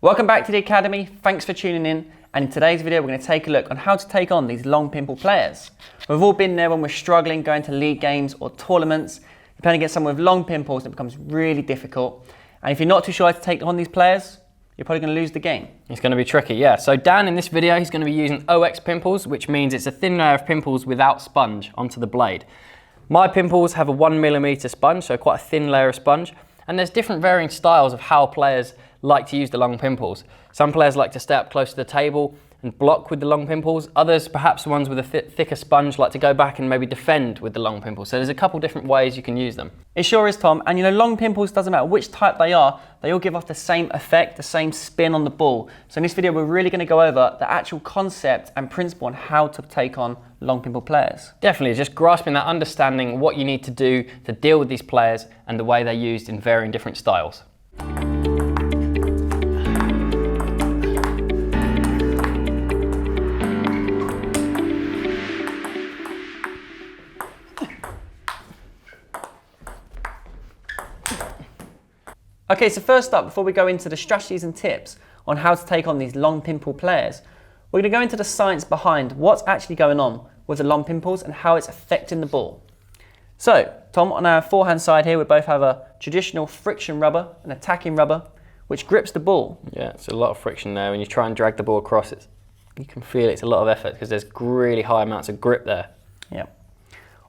Welcome back to the Academy, thanks for tuning in, and in today's video we're going to take a look on how to take on these long pimple players. We've all been there when we're struggling going to league games or tournaments. You're playing against someone with long pimples and it becomes really difficult, and if you're not too sure how to take on these players, you're probably going to lose the game. It's going to be tricky, yeah. So Dan, in this video, he's going to be using OX pimples, which means it's a thin layer of pimples without sponge onto the blade. My pimples have a 1mm sponge, so quite a thin layer of sponge, and there's different varying styles of how players like to use the long pimples. Some players like to stay up close to the table and block with the long pimples. Others, perhaps the ones with a thicker sponge, like to go back and maybe defend with the long pimples. So there's a couple different ways you can use them. It sure is, Tom, and you know, long pimples, doesn't matter which type they all give off the same effect, the same spin on the ball. So in this video we're really going to go over the actual concept and principle on how to take on long pimple players. Definitely, just grasping that understanding, what you need to do to deal with these players and the way they're used in varying different styles. Okay, so first up, before we go into the strategies and tips on how to take on these long pimple players, we're going to go into the science behind what's actually going on with the long pimples and how it's affecting the ball. So, Tom, on our forehand side here, we both have a traditional friction rubber, an attacking rubber, which grips the ball. Yeah, it's a lot of friction there. When you try and drag the ball across, you can feel it's a lot of effort because there's really high amounts of grip there. Yeah.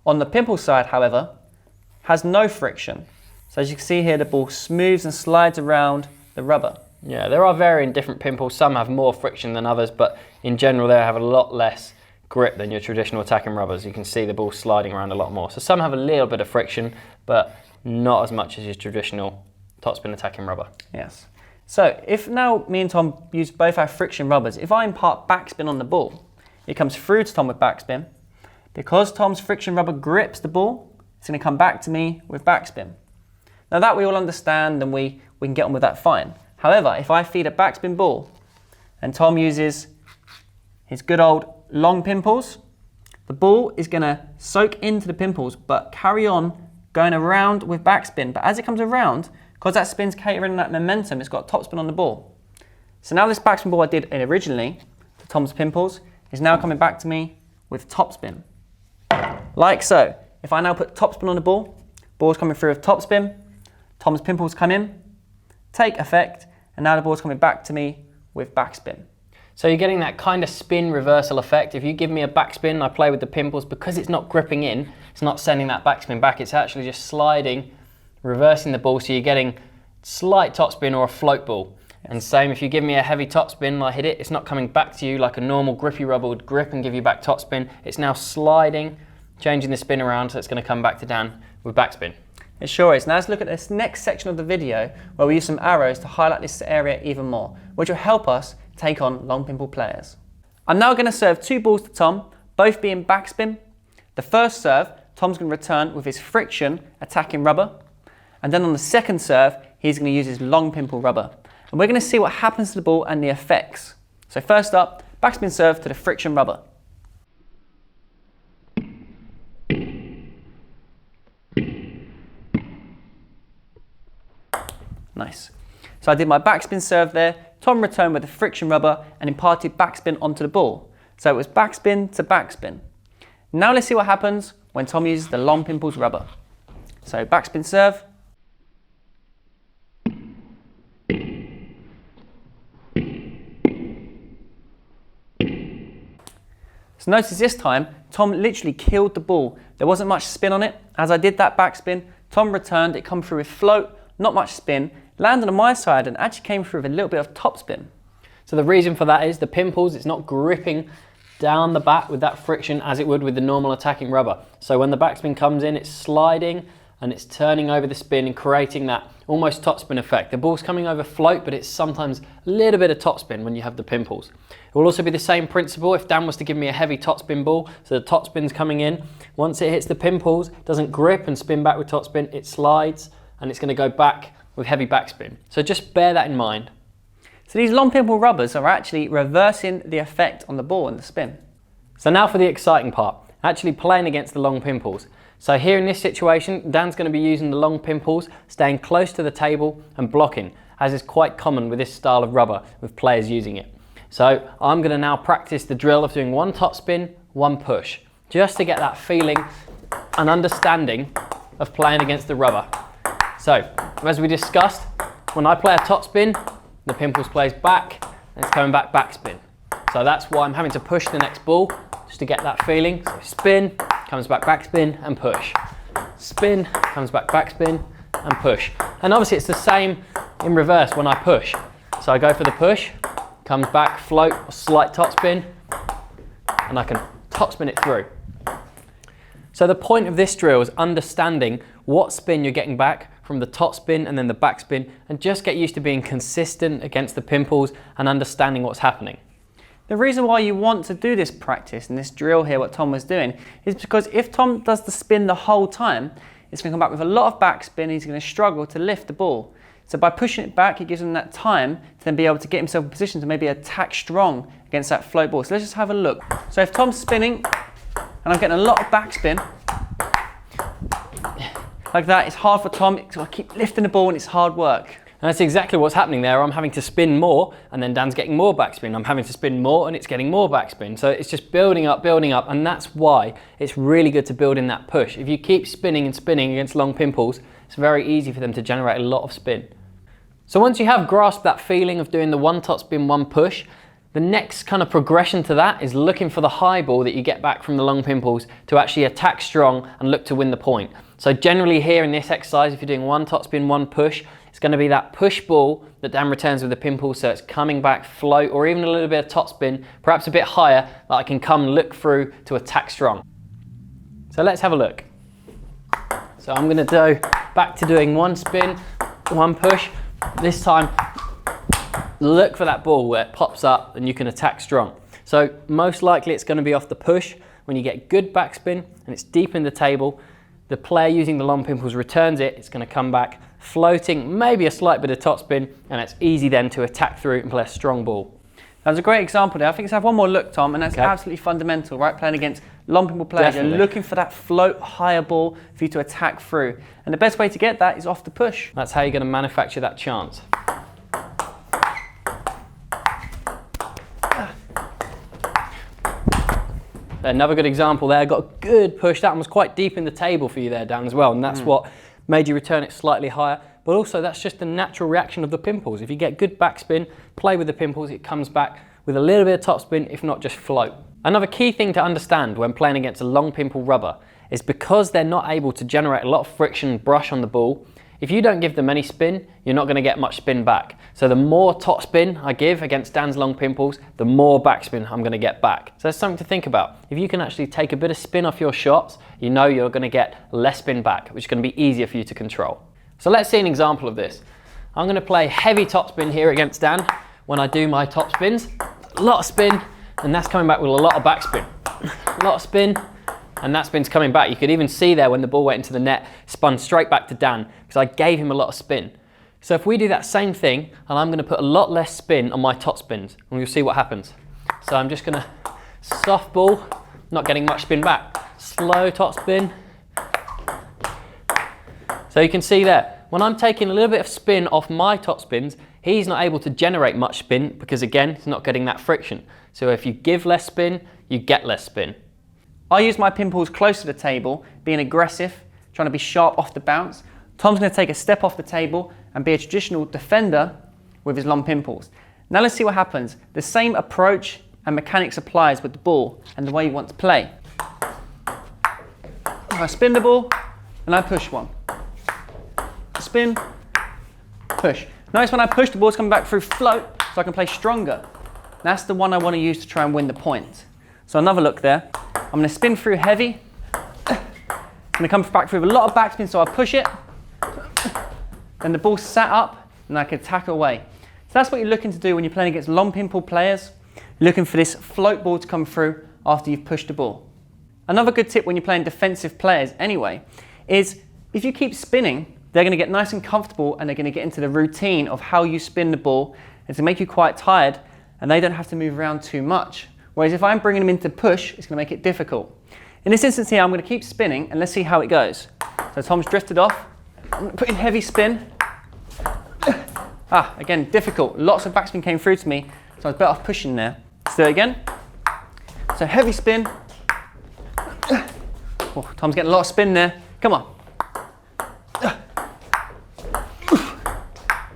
On the pimple side, however, has no friction. So as you can see here, the ball smooths and slides around the rubber. Yeah, there are varying different pimples. Some have more friction than others, but in general they have a lot less grip than your traditional attacking rubbers. You can see the ball sliding around a lot more. So some have a little bit of friction, but not as much as your traditional topspin attacking rubber. Yes. So if now me and Tom use both our friction rubbers, if I impart backspin on the ball, it comes through to Tom with backspin. Because Tom's friction rubber grips the ball, it's going to come back to me with backspin. Now that we all understand and we can get on with that fine. However, if I feed a backspin ball and Tom uses his good old long pimples, the ball is going to soak into the pimples but carry on going around with backspin. But as it comes around, because that spin's catering that momentum, it's got topspin on the ball. So now this backspin ball I did originally to Tom's pimples is now coming back to me with topspin. Like so. If I now put topspin on the ball's coming through with topspin, Tom's pimples come in, take effect, and now the ball's coming back to me with backspin. So you're getting that kind of spin reversal effect. If you give me a backspin, I play with the pimples, because it's not gripping in, it's not sending that backspin back, it's actually just sliding, reversing the ball, so you're getting slight topspin or a float ball. Yes. And same, if you give me a heavy topspin and I hit it, it's not coming back to you like a normal grippy rubber would grip and give you back topspin. It's now sliding, changing the spin around, so it's going to come back to Dan with backspin. It sure is. Now let's look at this next section of the video where we use some arrows to highlight this area even more, which will help us take on long pimple players. I'm now going to serve two balls to Tom, both being backspin. The first serve, Tom's going to return with his friction attacking rubber, and then on the second serve, he's going to use his long pimple rubber. And we're going to see what happens to the ball and the effects. So first up, backspin serve to the friction rubber. Nice. So I did my backspin serve there, Tom returned with the friction rubber and imparted backspin onto the ball. So it was backspin to backspin. Now let's see what happens when Tom uses the long pimples rubber. So backspin serve. So notice this time, Tom literally killed the ball. There wasn't much spin on it. As I did that backspin, Tom returned, it come through with float, not much spin, landed on my side and actually came through with a little bit of topspin. So the reason for that is the pimples, it's not gripping down the bat with that friction as it would with the normal attacking rubber. So when the backspin comes in, it's sliding and it's turning over the spin and creating that almost topspin effect. The ball's coming over float, but it's sometimes a little bit of topspin when you have the pimples. It will also be the same principle if Dan was to give me a heavy topspin ball, so the topspin's coming in. Once it hits the pimples, it doesn't grip and spin back with topspin, it slides and it's going to go back with heavy backspin. So just bear that in mind. So these long pimple rubbers are actually reversing the effect on the ball and the spin. So now for the exciting part, actually playing against the long pimples. So here in this situation, Dan's going to be using the long pimples, staying close to the table and blocking. as is quite common with this style of rubber with players using it. So I'm going to now practice the drill of doing one top spin, one push, just to get that feeling and understanding of playing against the rubber. So, as we discussed, when I play a top spin, the Pimples plays back, and it's coming back backspin. So that's why I'm having to push the next ball, just to get that feeling. So spin, comes back backspin, and push. Spin, comes back backspin, and push. And obviously it's the same in reverse when I push. So I go for the push, comes back, float, or slight top spin, and I can top spin it through. So the point of this drill is understanding what spin you're getting back from the top spin and then the back spin, and just get used to being consistent against the Pimples and understanding what's happening. The reason why you want to do this practice and this drill here, what Tom was doing, is because if Tom does the spin the whole time, it's going to come back with a lot of backspin and he's going to struggle to lift the ball. So by pushing it back, it gives him that time to then be able to get himself in position to maybe attack strong against that float ball. So let's just have a look. So if Tom's spinning and I'm getting a lot of backspin, like that, it's hard for Tom, so I keep lifting the ball and it's hard work. And that's exactly what's happening there. I'm having to spin more and then Dan's getting more backspin. I'm having to spin more and it's getting more backspin. So it's just building up, and that's why it's really good to build in that push. If you keep spinning and spinning against long Pimples, it's very easy for them to generate a lot of spin. So once you have grasped that feeling of doing the one top spin, one push, the next kind of progression to that is looking for the high ball that you get back from the long Pimples to actually attack strong and look to win the point. So generally here in this exercise, if you're doing one top spin, one push, it's going to be that push ball that Dan returns with the Pimples, so it's coming back, float, or even a little bit of top spin, perhaps a bit higher, that I can come look through to attack strong. So let's have a look. So I'm going to go back to doing one spin, one push. This time, look for that ball where it pops up and you can attack strong. So most likely it's going to be off the push. When you get good backspin and it's deep in the table, the player using the long Pimples returns it, it's going to come back floating, maybe a slight bit of topspin, and it's easy then to attack through and play a strong ball. That was a great example there. I think let's have one more look, Tom, and that's absolutely fundamental, right? Playing against long Pimple players, you're looking for that float higher ball for you to attack through. And the best way to get that is off the push. That's how you're going to manufacture that chance. Another good example there, got a good push. That one was quite deep in the table for you there, Dan, as well, and that's what made you return it slightly higher. But also that's just the natural reaction of the Pimples. If you get good backspin, play with the Pimples, it comes back with a little bit of topspin, if not just float. Another key thing to understand when playing against a long Pimple rubber is because they're not able to generate a lot of friction and brush on the ball, if you don't give them any spin, you're not going to get much spin back. So the more top spin I give against Dan's long Pimples, the more backspin I'm going to get back. So that's something to think about. If you can actually take a bit of spin off your shots, you know you're going to get less spin back, which is going to be easier for you to control. So let's see an example of this. I'm going to play heavy topspin here against Dan when I do my top spins. A lot of spin, and that's coming back with a lot of backspin. A lot of spin, and that spin's coming back. You could even see there when the ball went into the net, spun straight back to Dan because I gave him a lot of spin. So if we do that same thing, and I'm going to put a lot less spin on my top spins, and you'll see what happens. So I'm just going to soft ball, not getting much spin back. Slow top spin. So you can see there, when I'm taking a little bit of spin off my top spins, he's not able to generate much spin because again, he's not getting that friction. So if you give less spin, you get less spin. I use my Pimples close to the table, being aggressive, trying to be sharp off the bounce. Tom's going to take a step off the table and be a traditional defender with his long Pimples. Now let's see what happens. The same approach and mechanics applies with the ball and the way you want to play. I spin the ball and I push one. Spin, push. Notice when I push, the ball's coming back through float, so I can play stronger. That's the one I want to use to try and win the point. So another look there. I'm going to spin through heavy. I'm going to come back through with a lot of backspin, so I push it. Then the ball's sat up, and I can attack away. So that's what you're looking to do when you're playing against long Pimple players. You're looking for this float ball to come through after you've pushed the ball. Another good tip when you're playing defensive players anyway, is if you keep spinning, they're going to get nice and comfortable and they're going to get into the routine of how you spin the ball and to make you quite tired, and they don't have to move around too much. Whereas if I'm bringing them into push, it's going to make it difficult. In this instance here, I'm going to keep spinning and let's see how it goes. So Tom's drifted off. I'm going to put in heavy spin. Again, difficult. Lots of backspin came through to me, so I was better off pushing there. Let's do it again. So heavy spin. Oh, Tom's getting a lot of spin there. Come on.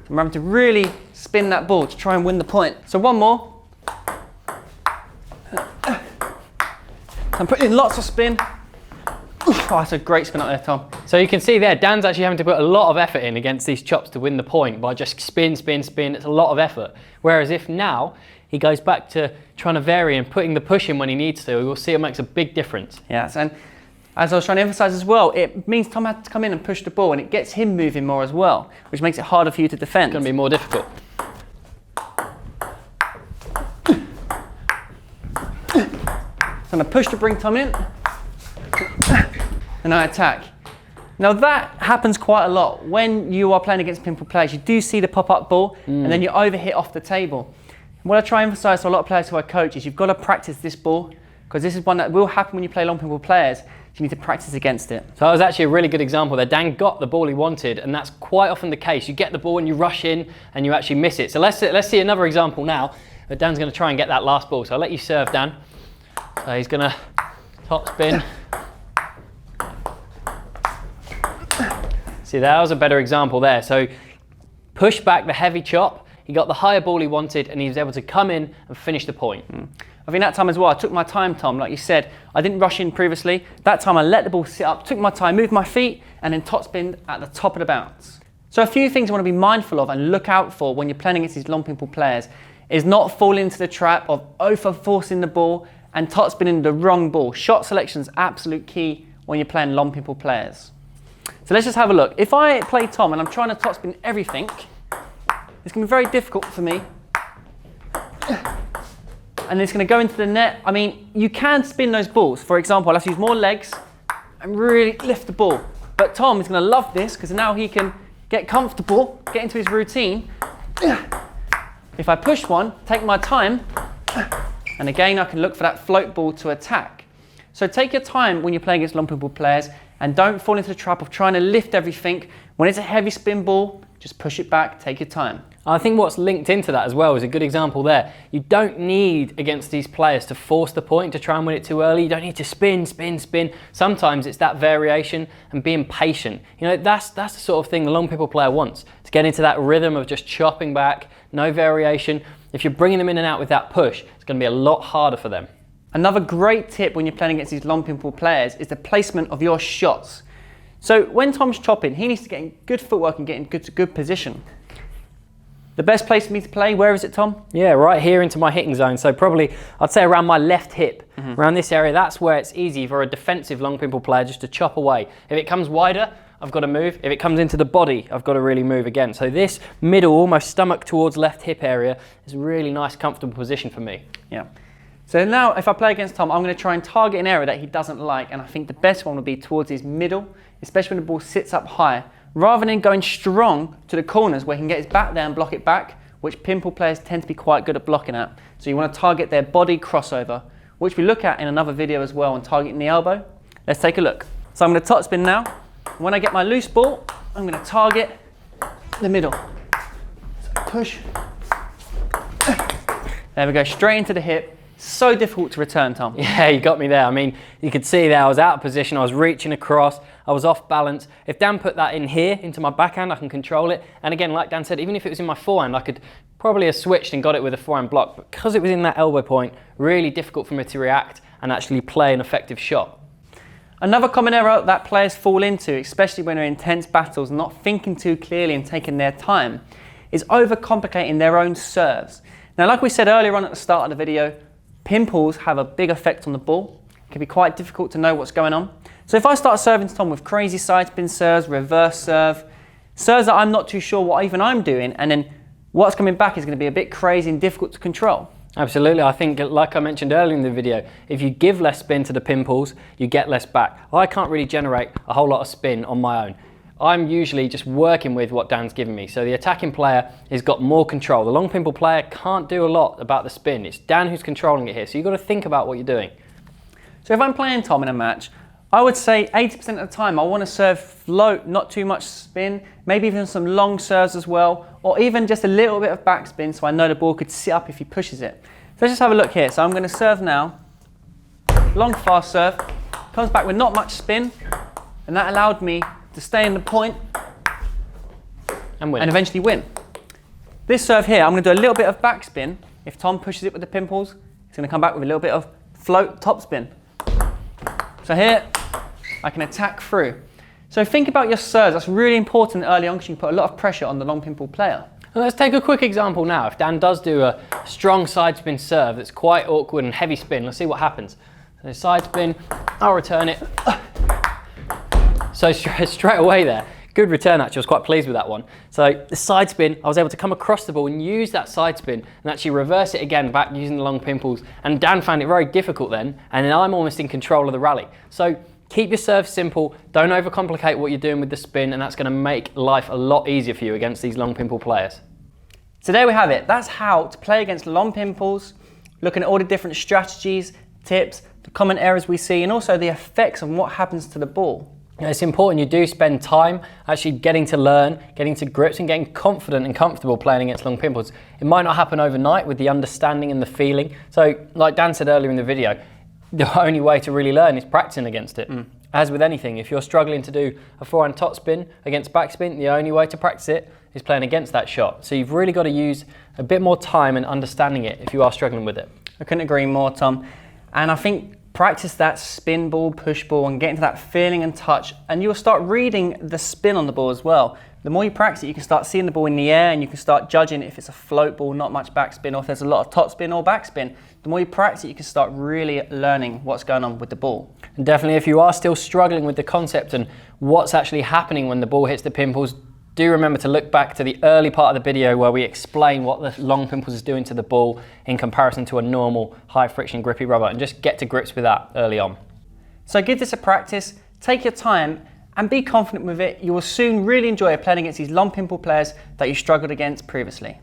I'm having to really spin that ball to try and win the point. So one more. I'm putting in lots of spin. Oh, that's a great spin up there, Tom. So you can see there, Dan's actually having to put a lot of effort in against these chops to win the point by just spin, spin, spin. It's a lot of effort. Whereas if now he goes back to trying to vary and putting the push in when he needs to, we'll see it makes a big difference. Yes, and as I was trying to emphasize as well, it means Tom had to come in and push the ball, and it gets him moving more as well, which makes it harder for you to defend. It's going to be more difficult. So I'm going to push to bring Tom in, and I attack. Now that happens quite a lot when you are playing against pimple players. You do see the pop-up ball, and then you overhit off the table. What I try and emphasize to a lot of players who I coach is you've got to practice this ball, because this is one that will happen when you play long pimple players. You need to practice against it. So that was actually a really good example there. Dan got the ball he wanted, and that's quite often the case. You get the ball and you rush in and you actually miss it. So let's see another example now. Dan's going to try and get that last ball. So I'll let you serve, Dan. So he's going to top spin. See, that was a better example there. So push back the heavy chop. He got the higher ball he wanted, and he was able to come in and finish the point. I think that time as well, I took my time, Tom. Like you said, I didn't rush in previously. That time I let the ball sit up, took my time, moved my feet, and then top spinned at the top of the bounce. So a few things you want to be mindful of and look out for when you're playing against these long pimple players is not fall into the trap of over forcing the ball and top spinning the wrong ball. Shot selection is absolute key when you're playing long pimple players. So let's just have a look. If I play Tom and I'm trying to top spin everything, it's going to be very difficult for me. And it's going to go into the net. I mean, you can spin those balls. For example, I'll have to use more legs and really lift the ball. But Tom is going to love this because now he can get comfortable, get into his routine. If I push one, take my time, and again, I can look for that float ball to attack. So take your time when you're playing against long pimple players and don't fall into the trap of trying to lift everything. When it's a heavy spin ball, just push it back, take your time. I think what's linked into that as well is a good example there. You don't need, against these players, to force the point to try and win it too early. You don't need to spin, spin, spin. Sometimes it's that variation and being patient. You know, that's the sort of thing the long pimple player wants, to get into that rhythm of just chopping back, no variation. If you're bringing them in and out with that push, it's going to be a lot harder for them. Another great tip when you're playing against these long pimple players is the placement of your shots. So when Tom's chopping, he needs to get in good footwork and get in good position. The best place for me to play, where is it, Tom? Yeah, right here into my hitting zone. So probably, I'd say around my left hip, around this area. That's where it's easy for a defensive long pimple player just to chop away. If it comes wider, I've got to move. If it comes into the body, I've got to really move again. So this middle, almost stomach towards left hip area is a really nice, comfortable position for me. Yeah. So now if I play against Tom, I'm going to try and target an area that he doesn't like, and I think the best one would be towards his middle, especially when the ball sits up high, rather than going strong to the corners where he can get his back there and block it back, which pimple players tend to be quite good at blocking at. So you want to target their body crossover, which we look at in another video as well on targeting the elbow. Let's take a look. So I'm going to top spin now. When I get my loose ball, I'm going to target the middle. So push. There we go, straight into the hip. So difficult to return, Tom. Yeah, you got me there. I mean, you could see there I was out of position, I was reaching across, I was off balance. If Dan put that in here, into my backhand, I can control it. And again, like Dan said, even if it was in my forehand, I could probably have switched and got it with a forehand block. But because it was in that elbow point, really difficult for me to react and actually play an effective shot. Another common error that players fall into, especially when they're in intense battles, not thinking too clearly and taking their time, is overcomplicating their own serves. Now, like we said earlier on at the start of the video, pimples have a big effect on the ball. It can be quite difficult to know what's going on. So if I start serving Tom with crazy side spin serves, reverse serves that I'm not too sure what even I'm doing, and then what's coming back is going to be a bit crazy and difficult to control. Absolutely. I think, like I mentioned earlier in the video, if you give less spin to the pimples, you get less back. I can't really generate a whole lot of spin on my own. I'm usually just working with what Dan's giving me. So the attacking player has got more control. The long pimple player can't do a lot about the spin. It's Dan who's controlling it here. So you've got to think about what you're doing. So if I'm playing Tom in a match, I would say 80% of the time I want to serve float, not too much spin, maybe even some long serves as well, or even just a little bit of backspin so I know the ball could sit up if he pushes it. So let's just have a look here. So I'm going to serve now, long fast serve, comes back with not much spin, and that allowed me to stay in the point and win. And eventually win. This serve here, I'm going to do a little bit of backspin. If Tom pushes it with the pimples, it's going to come back with a little bit of float topspin. So here, I can attack through. So think about your serves. That's really important early on because you can put a lot of pressure on the long pimple player. Well, let's take a quick example now. If Dan does do a strong side spin serve that's quite awkward and heavy spin, let's see what happens. So side spin, I'll return it. So straight away there, good return actually, I was quite pleased with that one. So the side spin, I was able to come across the ball and use that side spin and actually reverse it again back using the long pimples. And Dan found it very difficult then, and then I'm almost in control of the rally. So keep your serve simple, don't overcomplicate what you're doing with the spin, and that's going to make life a lot easier for you against these long pimple players. So there we have it. That's how to play against long pimples, looking at all the different strategies, tips, the common errors we see, and also the effects on what happens to the ball. It's important you do spend time actually getting to learn, getting to grips and getting confident and comfortable playing against long pimples. It might not happen overnight with the understanding and the feeling. So like Dan said earlier in the video, the only way to really learn is practicing against it. As with anything, if you're struggling to do a forehand topspin against backspin, the only way to practice it is playing against that shot. So you've really got to use a bit more time and understanding it if you are struggling with it. I couldn't agree more, Tom. And I think practice that spin ball, push ball, and get into that feeling and touch, and you'll start reading the spin on the ball as well. The more you practice it, you can start seeing the ball in the air, and you can start judging if it's a float ball, not much backspin, or if there's a lot of topspin or backspin. The more you practice it, you can start really learning what's going on with the ball. And definitely if you are still struggling with the concept and what's actually happening when the ball hits the pimples, do remember to look back to the early part of the video where we explain what the long pimples is doing to the ball in comparison to a normal high friction grippy rubber, and just get to grips with that early on. So give this a practice, take your time and be confident with it. You will soon really enjoy playing against these long pimple players that you struggled against previously.